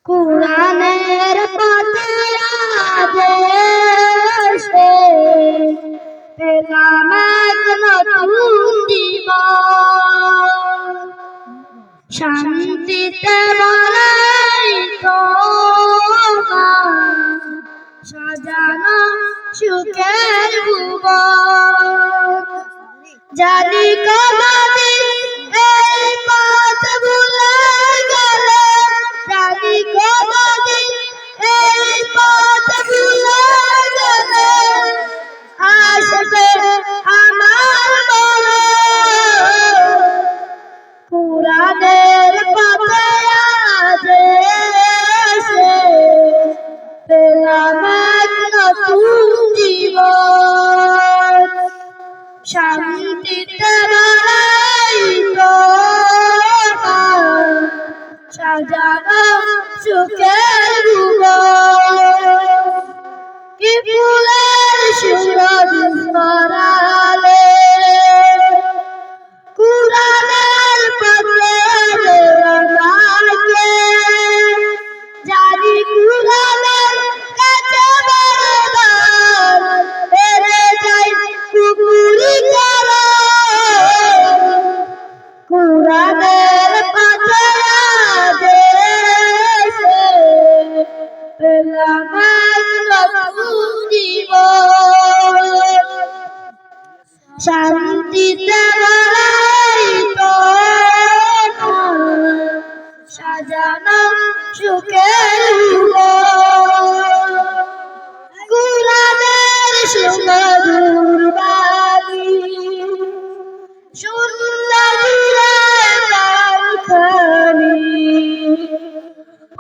কুরআনের পথে আদেশে পেলাম এক নতুন জীবন, শান্তিতে বলাই তোমার সাজানো সুখের ভুবন। জানি কোনদিন এই পথ ভুলে গেলে, জানি কোনদিন এই পথ ভুলে গেলে আসবে আমার মনে কুরআনের পথে আদেশে পেলাম এক নতুন জীবন, শান্তিতে বলাই তোমার সাজানো সুখের ভুবন। কি ফুলের সুগন্ধ ছড়ালে কুরআনের পথে আমাকে, জানি কুরআনের কাছে বারবার হেরে যাই কুকুরি করে। কুরআনের পথে আদেশে পেলাম এক নতুন জীবন, শান্তিতে বলাই তোমার সাজানো সুখের ভুবন। কুরআনের সুমধুর বাণী শুনলে দিলে প্রাণখানি,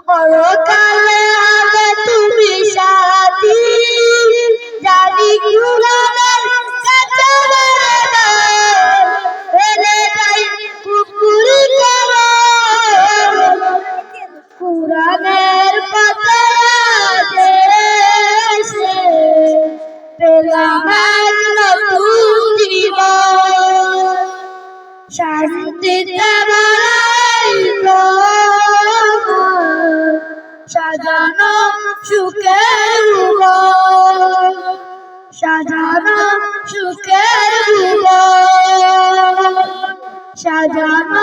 পরকালে হবে তুমি সাথী। জানি কুরআনের কাছে বারবার হেরে যাই কুকুরি করে। কুরআনের পথে আদেশে পেলাম এক নতুন জীবন, শান্তিতে বলাই তোমার সাজানো সুখের ভুবন, সাজানো সুখের ভুবন, সাজানো